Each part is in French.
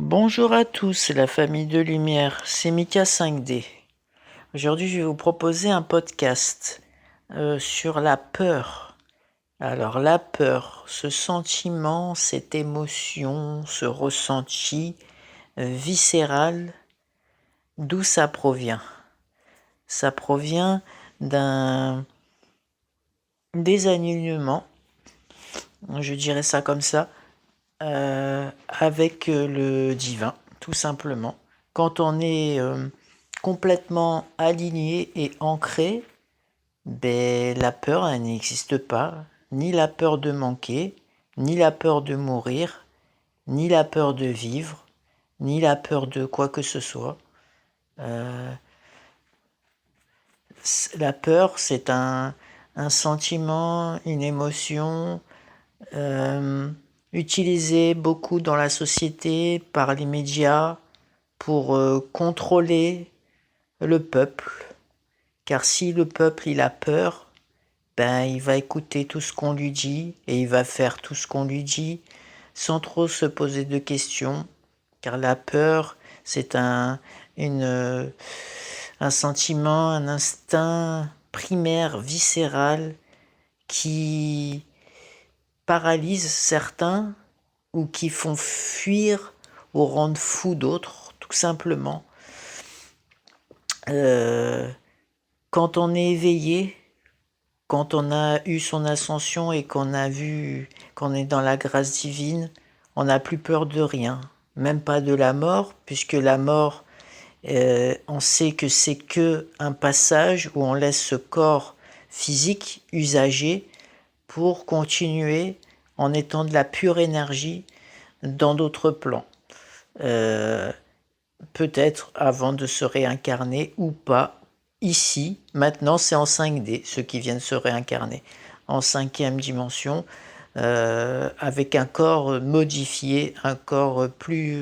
Bonjour à tous, la famille de lumière, c'est Mika 5D. Aujourd'hui, je vais vous proposer un podcast sur la peur. Alors, la peur, ce sentiment, cette émotion, ce ressenti viscéral, d'où ça provient? Ça provient d'un désalignement, je dirais ça comme ça, avec le divin, tout simplement. Quand on est complètement aligné et ancré, la peur, elle n'existe pas. Ni la peur de manquer, ni la peur de mourir, ni la peur de vivre, ni la peur de quoi que ce soit. La peur, c'est un sentiment, une émotion utilisée beaucoup dans la société, par les médias, pour contrôler le peuple. Car si le peuple il a peur, il va écouter tout ce qu'on lui dit et il va faire tout ce qu'on lui dit sans trop se poser de questions. Car la peur, c'est un sentiment, un instinct primaire, viscéral, qui paralyse certains ou qui font fuir ou rendent fous d'autres, tout simplement. Quand on est éveillé, quand on a eu son ascension et qu'on a vu qu'on est dans la grâce divine, on n'a plus peur de rien, même pas de la mort, puisque la mort, on sait que c'est que un passage où on laisse ce corps physique usagé pour continuer en étant de la pure énergie dans d'autres plans. Peut-être avant de se réincarner ou pas. Ici, maintenant, c'est en 5D, ceux qui viennent se réincarner, en 5e dimension, avec un corps modifié, un corps plus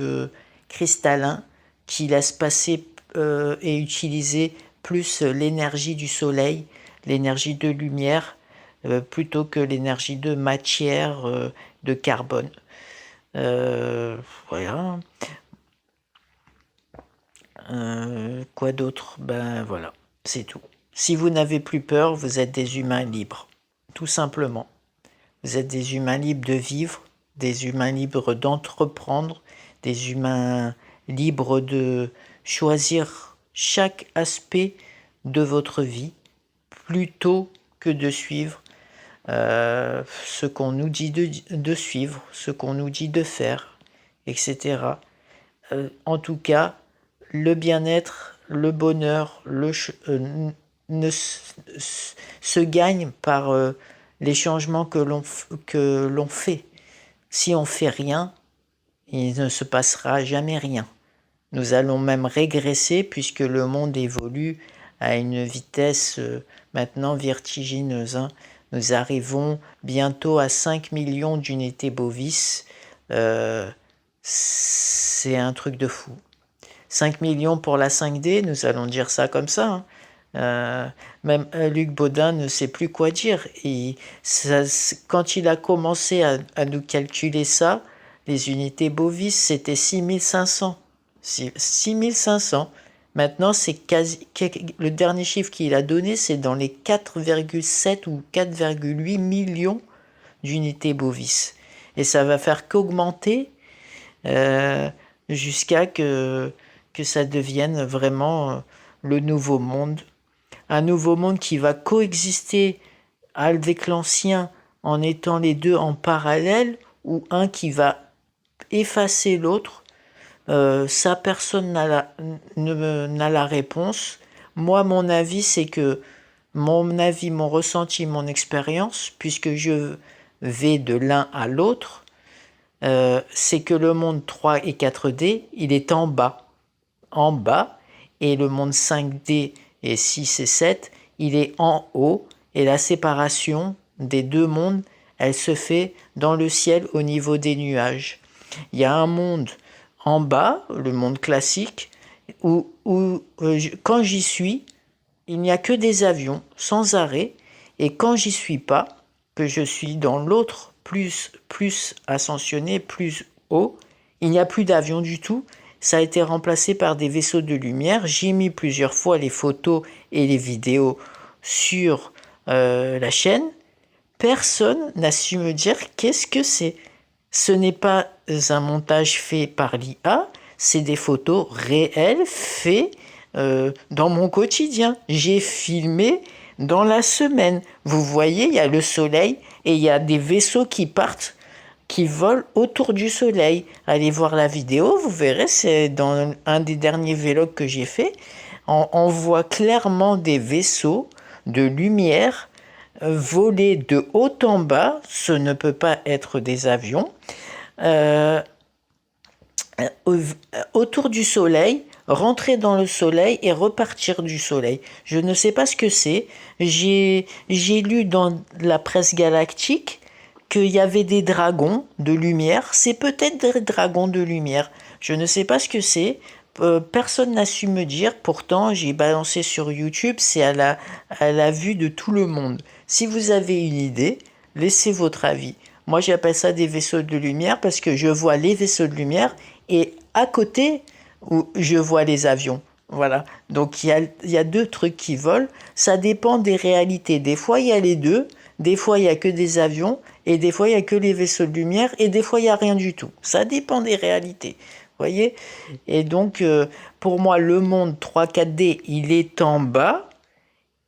cristallin, qui laisse passer et utiliser plus l'énergie du soleil, l'énergie de lumière, plutôt que l'énergie de matière, de carbone. Voilà. Quoi d'autre? Voilà, c'est tout. Si vous n'avez plus peur, vous êtes des humains libres, tout simplement. Vous êtes des humains libres de vivre, des humains libres d'entreprendre, des humains libres de choisir chaque aspect de votre vie plutôt que de suivre ce qu'on nous dit de suivre, ce qu'on nous dit de faire, etc. En tout cas, le bien-être, le bonheur se gagne par les changements que l'on fait. Si on fait rien, il ne se passera jamais rien. Nous allons même régresser puisque le monde évolue à une vitesse maintenant vertigineuse. Nous arrivons bientôt à 5 millions d'unités bovis. C'est un truc de fou. 5 millions pour la 5D, nous allons dire ça comme ça. Même Luc Baudin ne sait plus quoi dire. Quand il a commencé à nous calculer ça, les unités bovis, c'était 6500. 6500. Maintenant, le dernier chiffre qu'il a donné, c'est dans les 4,7 ou 4,8 millions d'unités bovis. Et ça va faire qu'augmenter jusqu'à que ça devienne vraiment le nouveau monde. Un nouveau monde qui va coexister avec l'ancien en étant les deux en parallèle, ou un qui va effacer l'autre. Ça, personne n'a la réponse. Moi, mon avis, c'est que mon avis, mon ressenti, mon expérience, puisque je vais de l'un à l'autre, c'est que le monde 3 et 4D, il est en bas, et le monde 5D et 6 et 7, il est en haut, et la séparation des deux mondes, elle se fait dans le ciel au niveau des nuages. Il y a un monde en bas, le monde classique, où quand j'y suis, il n'y a que des avions sans arrêt, et quand j'y suis pas, que je suis dans l'autre plus ascensionné, plus haut, Il n'y a plus d'avions du tout. Ça a été remplacé par des vaisseaux de lumière. J'ai mis plusieurs fois les photos et les vidéos sur la chaîne. Personne n'a su me dire qu'est-ce que c'est. Ce n'est pas un montage fait par l'IA, c'est des photos réelles faites dans mon quotidien. J'ai filmé dans la semaine. Vous voyez, il y a le soleil et il y a des vaisseaux qui partent, qui volent autour du soleil. Allez voir la vidéo, vous verrez, c'est dans un des derniers vlogs que j'ai fait. On voit clairement des vaisseaux de lumière voler de haut en bas, ce ne peut pas être des avions, euh, autour du soleil, rentrer dans le soleil et repartir du soleil. Je ne sais pas ce que c'est. J'ai lu dans la presse galactique qu'il y avait des dragons de lumière. C'est peut-être des dragons de lumière. Je ne sais pas ce que c'est. Personne n'a su me dire. Pourtant, j'ai balancé sur YouTube. C'est à la vue de tout le monde. Si vous avez une idée, laissez votre avis. Moi, j'appelle ça des vaisseaux de lumière parce que je vois les vaisseaux de lumière et à côté, où je vois les avions. Voilà. Donc, il y a deux trucs qui volent. Ça dépend des réalités. Des fois, il y a les deux. Des fois, il n'y a que des avions. Et des fois, il n'y a que les vaisseaux de lumière. Et des fois, il n'y a rien du tout. Ça dépend des réalités. Vous voyez? Et donc, pour moi, le monde 3-4D, il est en bas.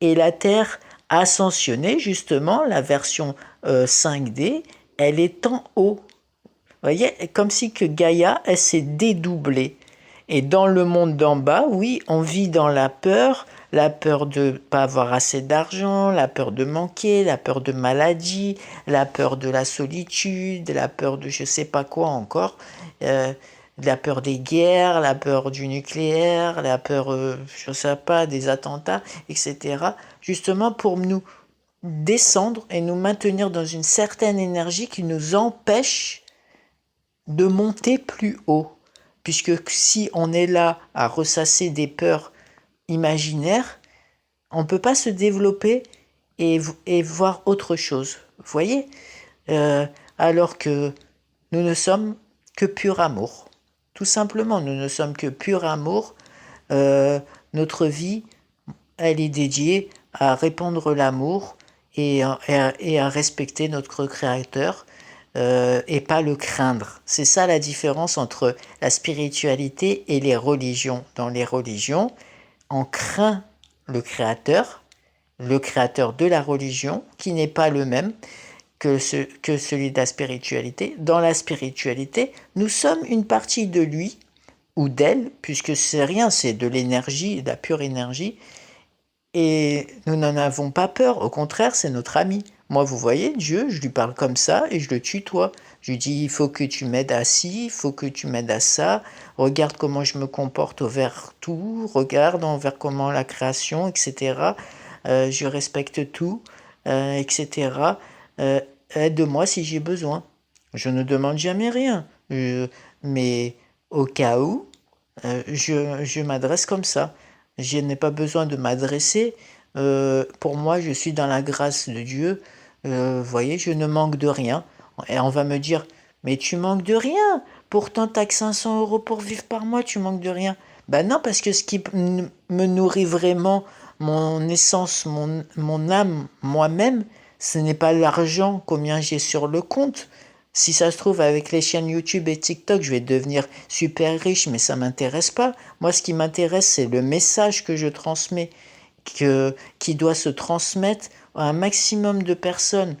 Et la Terre ascensionnée, justement, la version 5D, elle est en haut. Vous voyez, comme si que Gaïa, elle s'est dédoublée. Et dans le monde d'en bas, oui, on vit dans la peur de ne pas avoir assez d'argent, la peur de manquer, la peur de maladie, la peur de la solitude, la peur de je sais pas quoi encore, la peur des guerres, la peur du nucléaire, la peur, je sais pas, des attentats, etc. Justement pour nous descendre et nous maintenir dans une certaine énergie qui nous empêche de monter plus haut. Puisque si on est là à ressasser des peurs imaginaires, on ne peut pas se développer et voir autre chose. Vous voyez? Alors que nous ne sommes que pur amour. Tout simplement, nous ne sommes que pur amour. Notre vie, elle est dédiée à répandre l'amour et à respecter notre Créateur. Et pas le craindre. C'est ça la différence entre la spiritualité et les religions. Dans les religions, on craint le créateur de la religion, qui n'est pas le même que celui de la spiritualité. Dans la spiritualité, nous sommes une partie de lui ou d'elle, puisque c'est rien, c'est de l'énergie, de la pure énergie, et nous n'en avons pas peur, au contraire, c'est notre ami. Moi, vous voyez, Dieu, je lui parle comme ça et je le tutoie. Je lui dis, il faut que tu m'aides à ci, il faut que tu m'aides à ça. Regarde comment je me comporte envers tout, regarde envers comment la création, etc. Je respecte tout, etc. Aide-moi si j'ai besoin. Je ne demande jamais rien. Mais au cas où, je m'adresse comme ça. Je n'ai pas besoin de m'adresser. Pour moi, je suis dans la grâce de Dieu. Vous voyez, je ne manque de rien. Et on va me dire, mais tu manques de rien. Pourtant, tu n'as que 500 euros pour vivre par mois, tu manques de rien. Ben non, parce que ce qui me nourrit vraiment, mon essence, mon âme, moi-même, ce n'est pas l'argent, combien j'ai sur le compte. Si ça se trouve, avec les chaînes YouTube et TikTok, je vais devenir super riche, mais ça m'intéresse pas. Moi, ce qui m'intéresse, c'est le message que je transmets, qui doit se transmettre à un maximum de personnes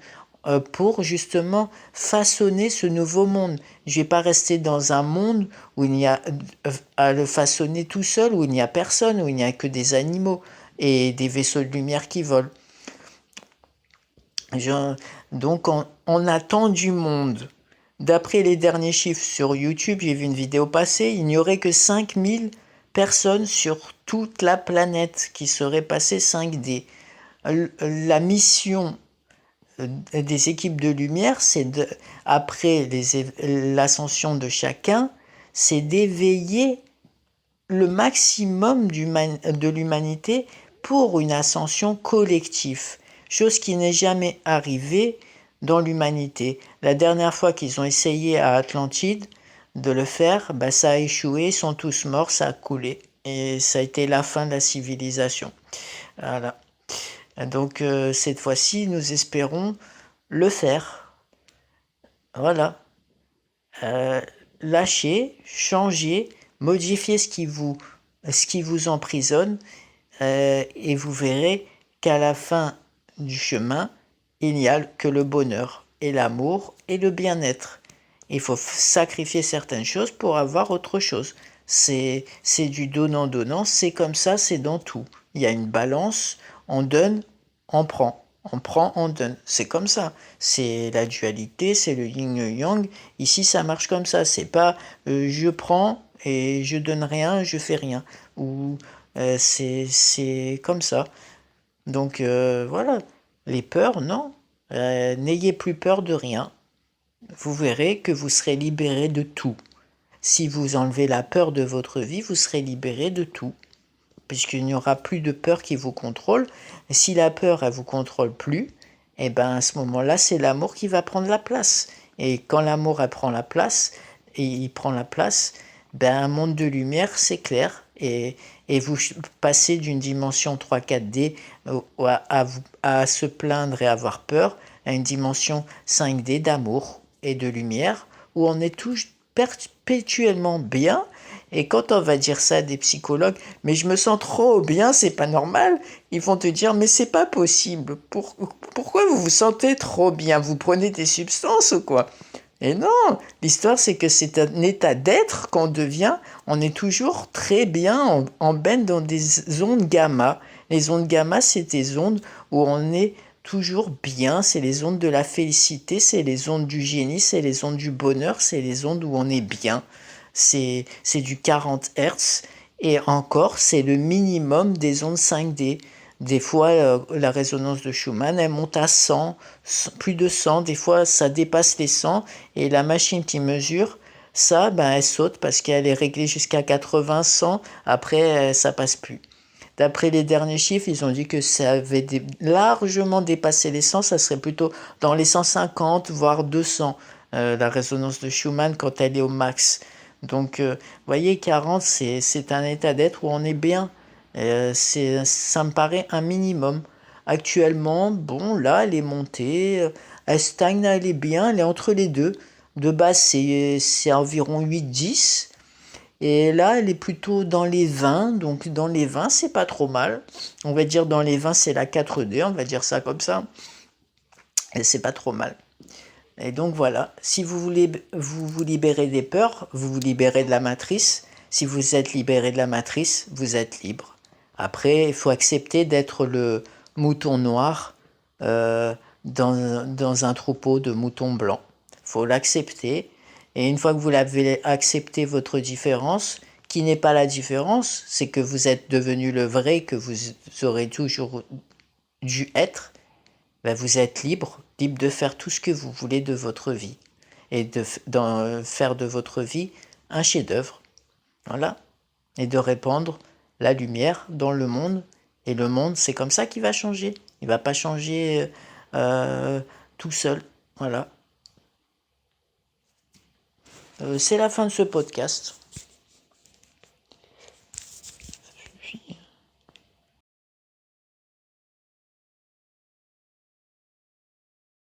pour justement façonner ce nouveau monde. Je vais pas rester dans un monde où il y a à le façonner tout seul, où il n'y a personne, où il n'y a que des animaux et des vaisseaux de lumière qui volent. Donc on attend du monde. D'après les derniers chiffres sur YouTube, j'ai vu une vidéo passer, il n'y aurait que 5000 personnes sur toute la planète qui seraient passées 5D. La mission des équipes de lumière, après l'ascension de chacun, c'est d'éveiller le maximum de l'humanité pour une ascension collective, chose qui n'est jamais arrivée dans l'humanité. La dernière fois qu'ils ont essayé à Atlantide, de le faire, ça a échoué, ils sont tous morts, ça a coulé. Et ça a été la fin de la civilisation. Voilà. Donc cette fois-ci, nous espérons le faire. Voilà. Euh, Lâchez, changez, modifiez ce qui vous emprisonne, et vous verrez qu'à la fin du chemin, il n'y a que le bonheur et l'amour et le bien-être. Il faut sacrifier certaines choses pour avoir autre chose. C'est du donnant-donnant, c'est comme ça, c'est dans tout. Il y a une balance, on donne, on prend. On prend, on donne. C'est comme ça. C'est la dualité, c'est le yin et le yang. Ici, ça marche comme ça. C'est pas je prends et je donne rien, je fais rien. Ou c'est comme ça. Donc voilà. Les peurs, non. N'ayez plus peur de rien. Vous verrez que vous serez libéré de tout. Si vous enlevez la peur de votre vie, vous serez libéré de tout. Puisqu'il n'y aura plus de peur qui vous contrôle. Et si la peur, elle vous contrôle plus, à ce moment-là, c'est l'amour qui va prendre la place. Et quand l'amour, elle prend la place, et il prend la place, un monde de lumière s'éclaire. Et vous passez d'une dimension 3-4D à se plaindre et avoir peur, à une dimension 5D d'amour et de lumière, où on est tous perpétuellement bien. Et quand on va dire ça à des psychologues, mais je me sens trop bien, c'est pas normal, ils vont te dire, mais c'est pas possible. Pourquoi vous vous sentez trop bien? Vous prenez des substances ou quoi? Et non, l'histoire c'est que c'est un état d'être qu'on devient, on est toujours très bien, on baigne dans des ondes gamma. Les ondes gamma, c'est des ondes où on est toujours bien, c'est les ondes de la félicité, c'est les ondes du génie, c'est les ondes du bonheur, c'est les ondes où on est bien. C'est du 40 Hz et encore, c'est le minimum des ondes 5D. Des fois, la résonance de Schumann, elle monte à 100, plus de 100. Des fois, ça dépasse les 100. Et la machine qui mesure ça, elle saute parce qu'elle est réglée jusqu'à 80, 100. Après, ça passe plus. D'après les derniers chiffres, ils ont dit que ça avait largement dépassé les 100. Ça serait plutôt dans les 150, voire 200. La résonance de Schumann quand elle est au max. Donc, voyez, 40, c'est un état d'être où on est bien. Ça me paraît un minimum. Actuellement, bon, là, elle est montée, elle stagne, elle est bien, elle est entre les deux. De base, c'est environ 8-10. Et là, elle est plutôt dans les 20. Donc, dans les 20, c'est pas trop mal. On va dire dans les 20, c'est la 4D, on va dire ça comme ça. Et c'est pas trop mal. Et donc voilà, si vous voulez vous libérer des peurs, vous vous libérez de la matrice. Si vous êtes libéré de la matrice, vous êtes libre. Après, il faut accepter d'être le mouton noir dans un troupeau de moutons blancs. Il faut l'accepter. Et une fois que vous l'avez accepté, votre différence, qui n'est pas la différence, c'est que vous êtes devenu le vrai, que vous aurez toujours dû être, vous êtes libre, libre de faire tout ce que vous voulez de votre vie et de faire de votre vie un chef-d'œuvre. Voilà. Et de répandre la lumière dans le monde. Et le monde, c'est comme ça qu'il va changer. Il ne va pas changer tout seul. Voilà. C'est la fin de ce podcast.